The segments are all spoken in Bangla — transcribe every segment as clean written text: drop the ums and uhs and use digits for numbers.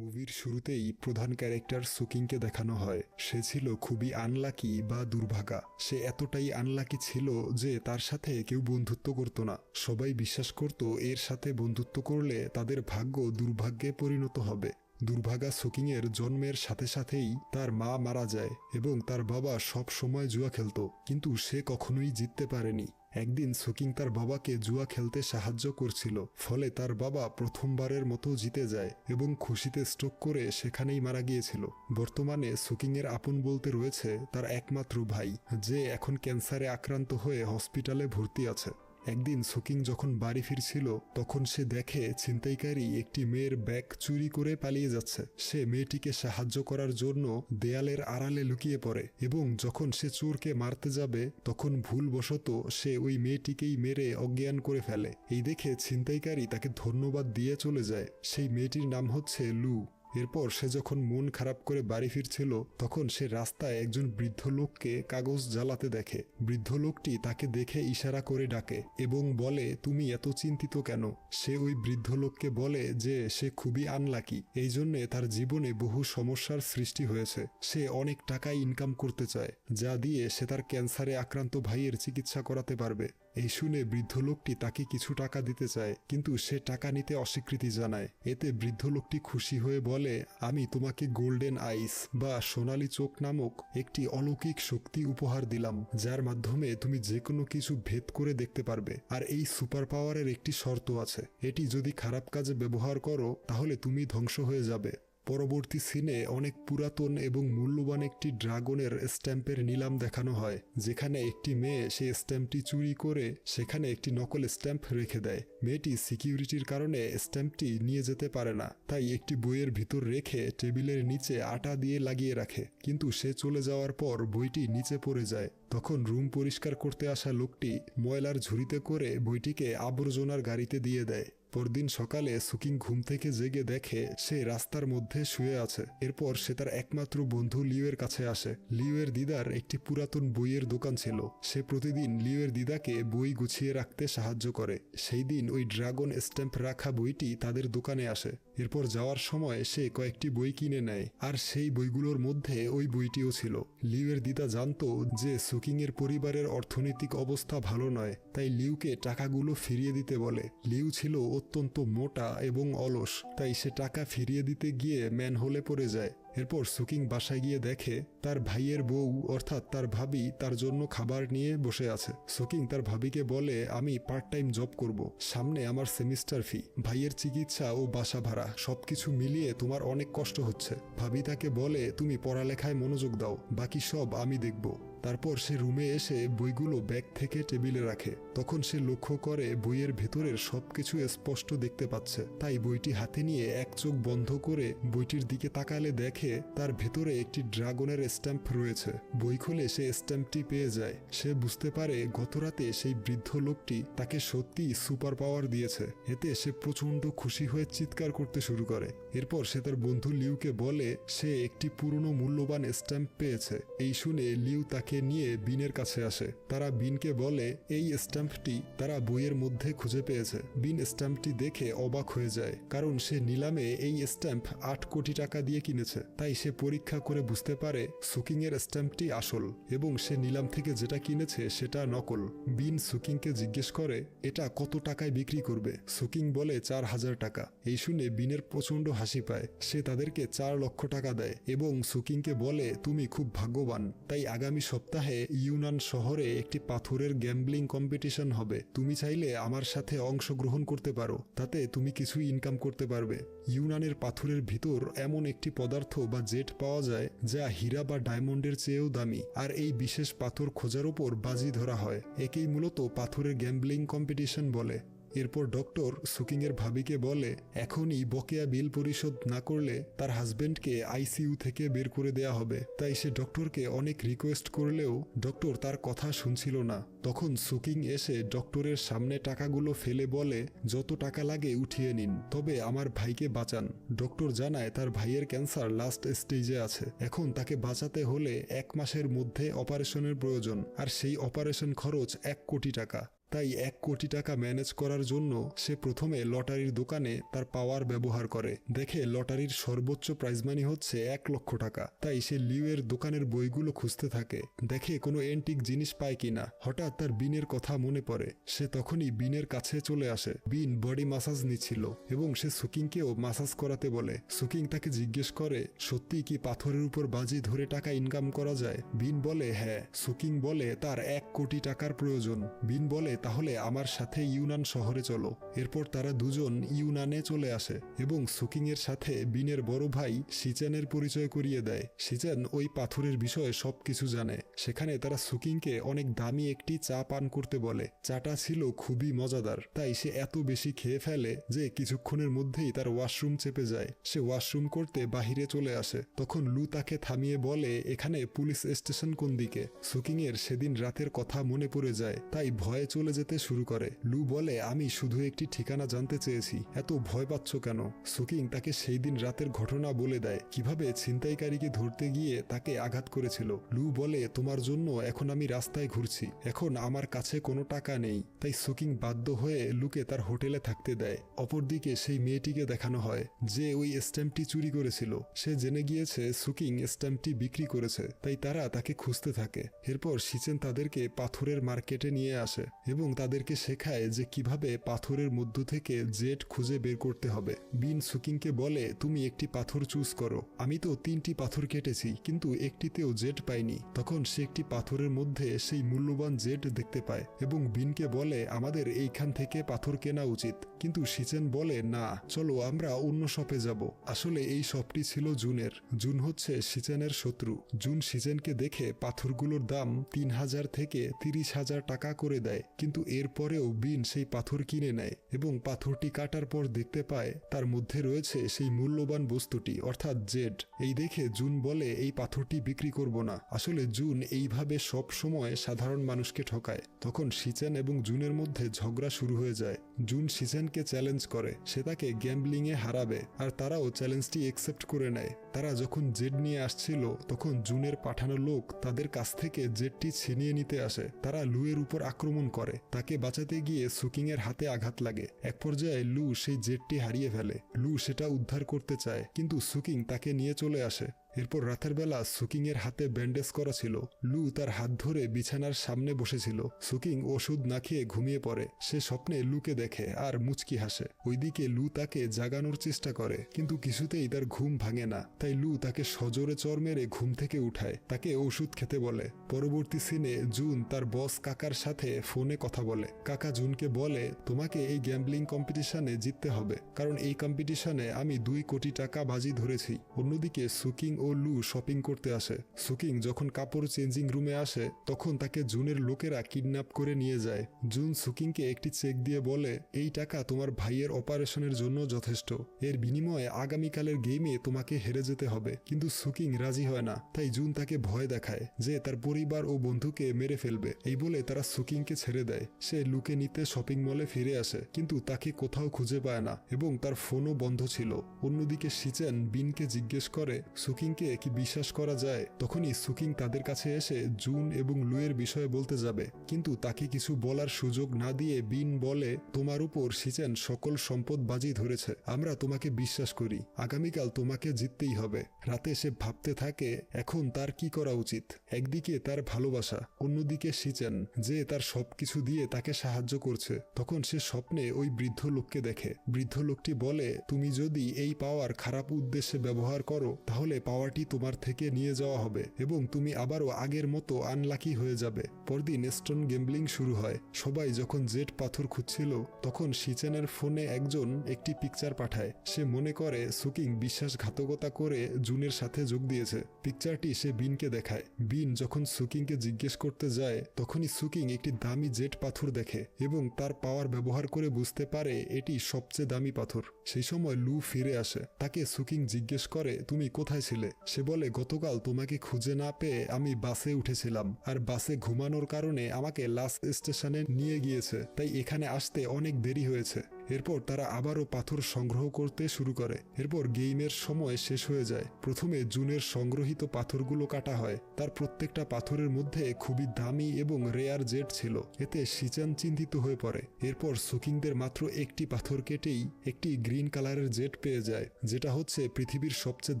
মুভির শুরুতেই প্রধান ক্যারেক্টার সুকিংকে দেখানো হয়। সে ছিল খুবই আনলাকি বা দুর্ভাগা। সে এতটাই আনলাকি ছিল যে তার সাথে কেউ বন্ধুত্ব করত না। সবাই বিশ্বাস করত এর সাথে বন্ধুত্ব করলে তাদের ভাগ্য দুর্ভাগ্যে পরিণত হবে। দুর্ভাগা সুকিংয়ের জন্মের সাথে সাথেই তার মা মারা যায় এবং তার বাবা সব সময় জুয়া খেলত, কিন্তু সে কখনোই জিততে পারেনি। একদিন সুকিং তার বাবাকে জুয়া খেলতে সাহায্য করছিল, ফলে তার বাবা প্রথমবারের মতো জিতে যায় এবং খুশিতে স্ট্রোক করে সেখানেই মারা গিয়েছিল। বর্তমানে সুকিংয়ের আপন বলতে রয়েছে তার একমাত্র ভাই, যে এখন ক্যান্সারে আক্রান্ত হয়ে হসপিটালে ভর্তি আছে। একদিন সুকিং যখন বাড়ি ফিরছিল তখন সে দেখে ছিনতাইকারী একটি মেয়ের ব্যাগ চুরি করে পালিয়ে যাচ্ছে। সে মেয়েটিকে সাহায্য করার জন্য দেয়ালের আড়ালে লুকিয়ে পড়ে এবং যখন সে চোরকে মারতে যাবে তখন ভুলবশত সে ওই মেয়েটিকেই মেরে অজ্ঞান করে ফেলে। এই দেখে ছিনতাইকারী তাকে ধন্যবাদ দিয়ে চলে যায়। সেই মেয়েটির নাম হচ্ছে লু। এরপর সে যখন মন খারাপ করে বাড়ি ফিরছিল তখন সে রাস্তায় একজন বৃদ্ধ লোককে কাগজ জ্বালাতে দেখে। বৃদ্ধ লোকটি তাকে দেখে ইশারা করে ডাকে এবং বলে, তুমি এত চিন্তিত কেন? সে ওই বৃদ্ধ লোককে বলে যে সে খুবই আনলাকি, এই জন্যে তার জীবনে বহু সমস্যার সৃষ্টি হয়েছে। সে অনেক টাকা ইনকাম করতে চায়, যা দিয়ে সে তার ক্যান্সারে আক্রান্ত ভাইয়ের চিকিৎসা করাতে পারবে। এই শুনে বৃদ্ধ লোকটি তাকে কিছু টাকা দিতে চায়, কিন্তু সে টাকা নিতে অস্বীকৃতি জানায়। এতে বৃদ্ধ লোকটি খুশি হয়ে বলে, আমি তোমাকে গোল্ডেন আইস বা সোনালী চোখ নামক একটি অলৌকিক শক্তি উপহার দিলাম, যার মাধ্যমে তুমি যে কোনো কিছু ভেদ করে দেখতে পারবে। আর এই সুপার পাওয়ারের একটি শর্ত আছে, এটি যদি খারাপ কাজে ব্যবহার করো তাহলে তুমি ধ্বংস হয়ে যাবে। পরবর্তী সিনে অনেক পুরাতন এবং মূল্যবান একটি ড্রাগনের স্ট্যাম্পের নিলাম দেখানো হয়, যেখানে একটি মেয়ে সেই স্ট্যাম্পটি চুরি করে সেখানে একটি নকল স্ট্যাম্প রেখে দেয়। মেয়েটি সিকিউরিটির কারণে স্ট্যাম্পটি নিয়ে যেতে পারে না, তাই একটি বইয়ের ভিতর রেখে টেবিলের নিচে আটা দিয়ে লাগিয়ে রাখে। কিন্তু সে চলে যাওয়ার পর বইটি নিচে পড়ে যায়। তখন রুম পরিষ্কার করতে আসা লোকটি ময়লার ঝুড়িতে করে বইটিকে আবর্জনার গাড়িতে দিয়ে দেয়। পরদিন সকালে সুকিং ঘুম থেকে জেগে দেখে সে রাস্তার মধ্যে শুয়ে আছে। এরপর সে তার একমাত্র বন্ধু লিউয়ের কাছে আসে। লিউয়ের দিদার একটি পুরাতন বইয়ের দোকান ছিল। সে প্রতিদিন লিউয়ের দিদাকে বই গুছিয়ে রাখতে সাহায্য করে। সেই দিন ওই ড্রাগন স্ট্যাম্প রাখা বইটি তাদের দোকানে আসে। এরপর যাওয়ার সময় সে কয়েকটি বই কিনে নেয়, আর সেই বইগুলোর মধ্যে ওই বইটিও ছিল। লিউয়ের দিদা জানতো যে সুকিংয়ের পরিবারের অর্থনৈতিক অবস্থা ভালো নয়, তাই লিউকে টাকাগুলো ফিরিয়ে দিতে বলে। লিউ ছিল অত্যন্ত মোটা এবং অলস, তাই সে টাকা ফিরিয়ে দিতে গিয়ে ম্যানহোলে পড়ে যায়। এরপর সুকিং বাসায় গিয়ে দেখে তার ভাইয়ের বউ অর্থাৎ তার ভাবি তার জন্য খাবার নিয়ে বসে আছে। সুকিং তার ভাবিকে বলে, আমি পার্ট টাইম জব করব, সামনে আমার সেমিস্টার ফি, ভাইয়ের চিকিৎসা ও বাসা ভাড়া সবকিছু মিলিয়ে তোমার অনেক কষ্ট হচ্ছে। ভাবি তাকে বলে, তুমি পড়ালেখায় মনোযোগ দাও, বাকি সব আমি দেখব। তারপর সে রুমে এসে বইগুলো ব্যাগ থেকে টেবিলে রাখে। তখন সে লক্ষ্য করে বইয়ের ভেতরের সবকিছু স্পষ্ট দেখতে পাচ্ছে, তাই বইটি হাতে নিয়ে এক চোখ বন্ধ করে বইটির দিকে তাকালে দেখে তার ভেতরে একটি ড্রাগনের স্ট্যাম্প রয়েছে। বই খুলে সে স্ট্যাম্পটি পেয়ে যায়। সে বুঝতে পারে গতরাতে সেই বৃদ্ধ লোকটি তাকে সত্যি সুপার পাওয়ার দিয়েছে। এতে সে প্রচন্ড খুশি হয়ে চিৎকার করতে শুরু করে। এরপর সে তার বন্ধু লিউকে বলে সে একটি পুরনো মূল্যবান স্ট্যাম্প পেয়েছে। এই শুনে লিউ তাকে নিয়ে বিনের কাছে আসে। তারা বিনকে বলে এই স্ট্যাম্পটি তারা বইয়ের মধ্যে খুঁজে পেয়েছে। বিন স্ট্যাম্পটি দেখে অবাক হয়ে যায়, কারণ সে নিলামে এই স্ট্যাম্প 8 কোটি টাকা দিয়ে কিনেছে। তাই সে পরীক্ষা করে বুঝতে পারে সুকিংয়ের স্ট্যাম্পটি আসল এবং সে নিলাম থেকে যেটা কিনেছে সেটা নকল। বিন সুকিংকে জিজ্ঞেস করে এটা কত টাকায় বিক্রি করবে। সুকিং বলে 4000 টাকা। এই শুনে বিনের প্রচন্ড হাসি পায়। সে তাদেরকে 4 লক্ষ টাকা দেয় এবং সুকিংকে বলে তুমি খুব ভাগ্যবান, তাই আগামী সপ্তাহে ইউনান শহরে একটি পাথরের গ্যাম্বলিং কম্পিটিশন হবে। তুমি চাইলে আমার সাথে অংশগ্রহণ করতে পারো, তাতে তুমি কিছু ইনকাম করতে পারবে। ইউনানের পাথরের ভিতর এমন একটি পদার্থ বা জেট পাওয়া যায় যা হীরা বা ডায়মন্ডের চেয়েও দামি, আর এই বিশেষ পাথর খোঁজার উপর বাজি ধরা হয়। একেই মূলত পাথরের গ্যাম্বলিং কম্পিটিশন বলে। এরপর ডক্টর সুকিংয়ের ভাবিকে বলে এখনই বকেয়া বিল পরিশোধ না করলে তার হাজবেন্ডকে আইসিইউ থেকে বের করে দেয়া হবে। তাই সে ডক্টরকে অনেক রিকোয়েস্ট করলেও ডক্টর তার কথা শুনছিল না। তখন সুকিং এসে ডক্টরের সামনে টাকাগুলো ফেলে বলে যত টাকা লাগে উঠিয়ে নিন, তবে আমার ভাইকে বাঁচান। ডক্টর জানায় তার ভাইয়ের ক্যান্সার লাস্ট স্টেজে আছে, এখন তাকে বাঁচাতে হলে 1 মাসের মধ্যে অপারেশনের প্রয়োজন, আর সেই অপারেশন খরচ 1 কোটি টাকা। তাই 1 কোটি টাকা ম্যানেজ করার জন্য সে প্রথমে লটারির দোকানে তার পাওয়ার ব্যবহার করে। দেখে লটারির সর্বোচ্চ প্রাইজ মানি হচ্ছে 1 লক্ষ টাকা। তাই সে লিউয়ের দোকানের বইগুলো খুঁজতে থাকে, দেখে কোনো এন্টিক জিনিস পায় কিনা। হঠাৎ তার বিনের কথা মনে পড়ে। সে তখনই বিনের কাছে চলে আসে। বিন বডি মাসাজ নিচ্ছিল এবং সে সুকিংকেও মাসাজ করাতে বলে। সুকিং তাকে জিজ্ঞেস করে, সত্যি কি পাথরের উপর বাজি ধরে টাকা ইনকাম করা যায়? বিন বলে হ্যাঁ। সুকিং বলে তার 1 কোটি টাকার প্রয়োজন। বিন বলে তাহলে আমার সাথে ইউনান শহরে চলো। এরপর তারা দুজন ইউনানে চলে আসে এবং সুকিং এর সাথে বিনের বড় ভাই শিচেনের পরিচয় করিয়ে দেয়। শিচেন ওই পাথরের বিষয়ে সবকিছু জানে। সেখানে তারা সুকিংকে অনেক দামি একটি চা পান করতে বলে। চাটা ছিল খুবই মজাদার, তাই সে এত বেশি খেয়ে ফেলে যে কিছুক্ষণের মধ্যেই তার ওয়াশরুম চেপে যায়। সে ওয়াশরুম করতে বাহিরে চলে আসে। তখন লু তাকে থামিয়ে বলে, এখানে পুলিশ স্টেশন কোন দিকে? সুকিং এর সেদিন রাতের কথা মনে পড়ে যায়, তাই ভয়ে চলে যেতে শুরু করে। লু বলে, আমি শুধু একটি ঠিকানা জানতে চেয়েছি, এত ভয় পাচ্ছ কেন? সুকিং তাকে সেই দিন রাতের ঘটনা বলে দেয়, কিভাবে ছিনতাইকারীকে ধরতে গিয়ে তাকে আঘাত করেছিল। লু বলে, তোমার জন্য এখন আমি রাস্তায় ঘুরছি, এখন আমার কাছে কোনো টাকা নেই। তাই সুকিং বাধ্য হয়ে লুকে তার হোটেলে থাকতে দেয়। অপরদিকে সেই মেয়েটিকে দেখানো হয় যে ওই স্ট্যাম্পটি চুরি করেছিল। সে জেনে গিয়েছে সুকিং স্ট্যাম্পটি বিক্রি করেছে, তাই তারা তাকে খুঁজতে থাকে। এরপর শিচেন তাদেরকে পাথরের মার্কেটে নিয়ে আসে এবং তাদেরকে শেখায় যে কিভাবে পাথরের মধ্য থেকে জেট খুঁজে বের করতে হবে। বিন সুকিংকে বলে, তুমি একটি পাথর চুজ করো। আমি তো 3টি পাথর কেটেছি, কিন্তু একটিতেও জেট পাইনি। তখন সে একটি পাথরের মধ্যে সেই মূল্যবান জেট দেখতে পায় এবং বিনকে বলে, আমাদের এইখান থেকে পাথর কেনা উচিত। কিন্তু শিচেন বলে, না, চলো আমরা অন্য শপে যাব। আসলে এই শপটি ছিল জুনের। জুন হচ্ছে শিচেনের শত্রু। জুন শিচেনকে দেখে পাথরগুলোর দাম 3000 থেকে 30,000 টাকা করে দেয়, কিন্তু এরপরেও বিন সেই পাথর কিনে নেয় এবং পাথরটি কাটার পর দেখতে পায় তার মধ্যে রয়েছে সেই মূল্যবান বস্তুটি, অর্থাৎ জেড। এই দেখে জুন বলে, এই পাথরটি বিক্রি করব না। আসলে জুন এইভাবে সব সময় সাধারণ মানুষকে ঠকায়। তখন শিচেন এবং জুনের মধ্যে ঝগড়া শুরু হয়ে যায়। জুন শিচেনকে চ্যালেঞ্জ করে সে তাকে গ্যাম্বলিং এ হারাবে, আর তারাও চ্যালেঞ্জটি একসেপ্ট করে নেয়। তারা যখন জেড নিয়ে আসছিল তখন জুনের পাঠানো লোক তাদের কাছ থেকে জেডটি ছিনিয়ে নিতে আসে। তারা লুয়ের উপর আক্রমণ করে। তাকে বাঁচাতে গিয়ে সুকিং এর হাতে আঘাত লাগে। এক পর্যায়ে লু সেই জেডটি হারিয়ে ফেলে। লু সেটা উদ্ধার করতে চায়, কিন্তু সুকিং তাকে নিয়ে চলে আসে। এরপর রাতের বেলা সুকিং এর হাতে ব্যান্ডেজ করা ছিল। লু তার হাত ধরে বিছানার সামনে বসেছিল। সুকিং ওষুধ না খেয়ে ঘুমিয়ে পড়ে। সে স্বপ্নে লুকে দেখে আর মুচকি হাসে। ওইদিকে লু তাকে জাগানোর চেষ্টা করে, কিন্তু কিছুতেই তার ঘুম ভাঙে না। তাই লু তাকে সজোরে চর মেরে ঘুম থেকে উঠায়, তাকে ওষুধ খেতে বলে। পরবর্তী সিনে জুন তার বস কাকার সাথে ফোনে কথা বলে। কাকা জুনকে বলে, তোমাকে এই গ্যাম্বলিং কম্পিটিশনে জিততে হবে, কারণ এই কম্পিটিশনে আমি 2 কোটি টাকা বাজি ধরেছি। অন্যদিকে সুকিং ও লু শপিং করতে আসে। সুকিং যখন কাপড় চেঞ্জিং রুমে আসে তখন তাকে জুনের লোকেরা কিডন্যাপ করে নিয়ে যায়। জুন সুকিংকে একটি চেক দিয়ে বলে, এই টাকা তোমার ভাইয়ের অপারেশনের জন্য যথেষ্ট। এর বিনিময়ে আগামীকালের গেমে তোমাকে হেরে যেতে হবে। কিন্তু সুকিং রাজি হয় না। তাই জুন তাকে ভয় দেখায় যে তার পরিবার ও বন্ধুকে মেরে ফেলবে। এই বলে তারা সুকিংকে ছেড়ে দেয়। সে লুকে নিতে শপিং মলে ফিরে আসে, কিন্তু তাকে কোথাও খুঁজে পায় না এবং তার ফোনও বন্ধ ছিল। অন্যদিকে শিচেন বিনকে জিজ্ঞেস করে, সুকিংকে কি বিশ্বাস করা যায়? তখনই সুকিং তাদের কাছে এসে জুন এবং লুয়ের বিষয়ে বলতে যাবে, কিন্তু তাকে কিছু বলার সুযোগ না দিয়ে বিন বলে, তোমার উপর শিচেন সকল সম্পদ বাজি ধরেছে। আমরা তোমাকে বিশ্বাস করি। আগামীকাল তোমাকে জিততেই হবে। রাতে সে ভাবতে থাকে এখন তার কি করা উচিত। একদিকে তার ভালোবাসা, অন্যদিকে শিচেন যে তার সবকিছু দিয়ে তাকে সাহায্য করছে। তখন সে স্বপ্নে ওই বৃদ্ধ লোককে দেখে। বৃদ্ধ লোকটি বলে, তুমি যদি এই পাওয়ার খারাপ উদ্দেশ্যে ব্যবহার করো তাহলে পাওয়ারটি তোমার থেকে নিয়ে যাওয়া হবে এবং তুমি আবারও আগের মতো আনলাকি হয়ে যাবে। পরদিন স্টোন গেমব্লিং শুরু হয়। সবাই যখন জেড পাথর খুঁজছিল তখন শিচেনের ফোনে একজন একটি পিকচার পাঠায়। সে মনে করে সুকিং বিশ্বাসঘাতকতা করে জুনের সাথে যোগ দিয়েছে। পিকচারটি সে বিনকে দেখায়। বিন যখন সুকিংকে জিজ্ঞেস করতে যায় তখনই সুকিং একটি দামি জেড পাথর দেখে এবং তার পাওয়ার ব্যবহার করে বুঝতে পারে এটি সবচেয়ে দামি পাথর। সেই সময় লু ফিরে আসে। তাকে সুকিং জিজ্ঞেস করে, তুমি কোথায় ছিলে? সে বলে, গতকাল তোমাকে খুঁজে না পেয়ে আমি বাসে উঠেছিলাম, আর বাসে ঘুমানোর কারণে আমাকে লাস্ট স্টেশনে নিয়ে গিয়েছে, তাই এখানে আসতে অনেক দেরি হয়েছে। এরপর তারা আবারও পাথর সংগ্রহ করতে শুরু করে। এরপর গেমের সময় শেষ হয়ে যায়। প্রথমে জুনের সংগ্রহিত পাথরগুলো কাটা হয়। তার প্রত্যেকটা পাথরের মধ্যে খুবই দামি এবং রেয়ার জেট ছিল। এতে শিচান চিন্তিত হয়ে পড়ে। এরপর সুকিংদের মাত্র একটি পাথর কেটেই একটি গ্রিন কালারের জেট পেয়ে যায়, যেটা হচ্ছে পৃথিবীর সবচেয়ে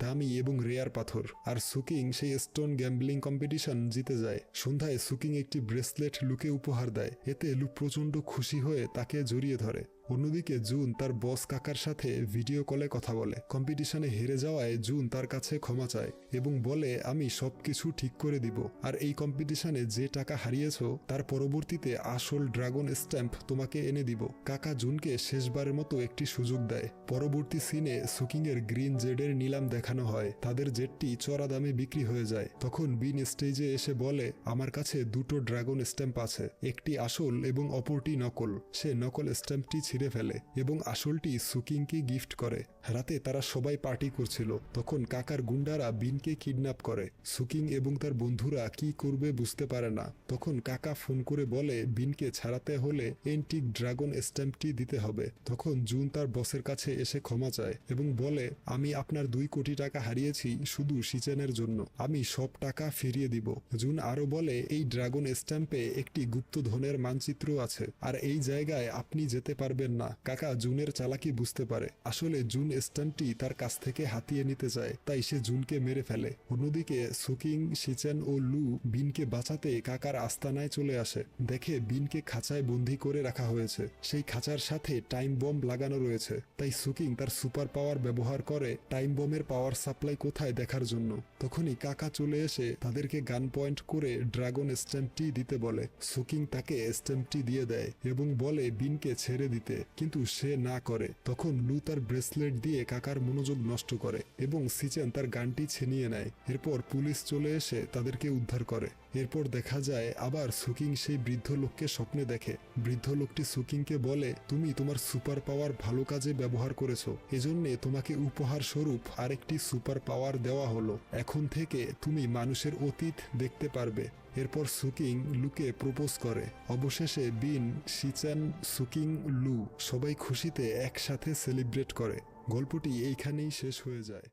দামি এবং রেয়ার পাথর। আর সুকিং সেই স্টোন গ্যাম্বলিং কম্পিটিশন জিতে যায়। সন্ধ্যায় সুকিং একটি ব্রেসলেট লুকে উপহার দেয়। এতে লু প্রচন্ড খুশি হয়ে তাকে জড়িয়ে ধরে। অন্যদিকে জুন তার বস কাকার সাথে ভিডিও কলে কথা বলে। কম্পিটিশনে হেরে যাওয়ায় জুন তার কাছে ক্ষমা চায় এবং বলে, আমি সবকিছু ঠিক করে দিব, আর এই কম্পিটিশনে যে টাকা হারিয়েছো তার পরবর্তীতে আসল ড্রাগন স্ট্যাম্প তোমাকে এনে দিব। কাকা জুনকে শেষবারের মতো একটি সুযোগ দেয়। পরবর্তী সিনে সুকিং এর গ্রিন জেডের নিলাম দেখানো হয়। তাদের জেটটি চড়া দামে বিক্রি হয়ে যায়। তখন বিন স্টেজে এসে বলে, আমার কাছে দুটো ড্রাগন স্ট্যাম্প আছে, একটি আসল এবং অপরটি নকল। সে নকল স্ট্যাম্পটি ছিঁড়ে ফেলে এবং আসলটি সুকিংকে গিফট করে। রাতে তারা সবাই পার্টি করছিল। তখন কাকার গুন্ডারা বিনকে কিডন্যাপ করে। সুকিং এবং তার বন্ধুরা কি করবে বুঝতে পারে না। তখন কাকা ফোন করে বলে, বিনকে ছাড়াতে হলে এন্টিক ড্রাগন স্ট্যাম্পটি দিতে হবে। তখন জুন তার বসের কাছে এসে ক্ষমা চায় এবং বলে, আমি আপনার 2 কোটি টাকা হারিয়েছি শুধু শিচেনের জন্য, আমি সব টাকা ফিরিয়ে দিব। জুন আরো বলে, এই ড্রাগন স্ট্যাম্পে একটি গুপ্তধনের মানচিত্র আছে, আর এই জায়গায় আপনি যেতে পারবেন না। কাকা জুনের চালাকি বুঝতে পারে। আসলে জুন স্ট্যাম্পটি তার কাছ থেকে হাতিয়ে নিতে চায়, তাই সে জুনকে মেরে ফেলে। অন্যদিকে সুকিং, শিচেন ও লু বিনকে বাঁচাতে কাকার আস্তানায় চলে আসে। দেখে বিনকে খাঁচায় বন্দি করে রাখা হয়েছে। সেই খাঁচার সাথে টাইম বম্ব লাগানো রয়েছে। তাই সুকিং তার সুপার পাওয়ার ব্যবহার করে টাইম বমের পাওয়ার সাপ্লাই কোথায় দেখার জন্য। তখনই কাকা চলে এসে তাদেরকে গান পয়েন্ট করে ড্রাগন স্ট্যাম্পটি দিতে বলে। সুকিং তাকে স্ট্যাম্পটি দিয়ে দেয় এবং বলে বিনকে ছেড়ে দিতে, কিন্তু সে না করে। তখন লু তার ব্রেসলেট দিয়ে কাকার মনোযোগ নষ্ট করে এবং সিচেন তার গানটি ছিনিয়ে নেয়। এরপর পুলিশ চলে এসে তাদেরকে উদ্ধার করে। এরপর দেখা যায় আবার সুকিং সেই বৃদ্ধ লোককে স্বপ্নে দেখে। বৃদ্ধ লোকটি সুকিংকে বলে, তুমি তোমার সুপার পাওয়ার ভালো কাজে ব্যবহার করেছো, এজন্যে তোমাকে উপহার স্বরূপ আরেকটি সুপার পাওয়ার দেওয়া হলো। এখন থেকে তুমি মানুষের অতীত দেখতে পারবে। এরপর সুকিং লুকে প্রপোজ করে। অবশেষে বিন, শিচেন, সুকিং, লু সবাই খুশিতে একসাথে সেলিব্রেট করে। গল্পটি এইখানেই শেষ হয়ে যায়।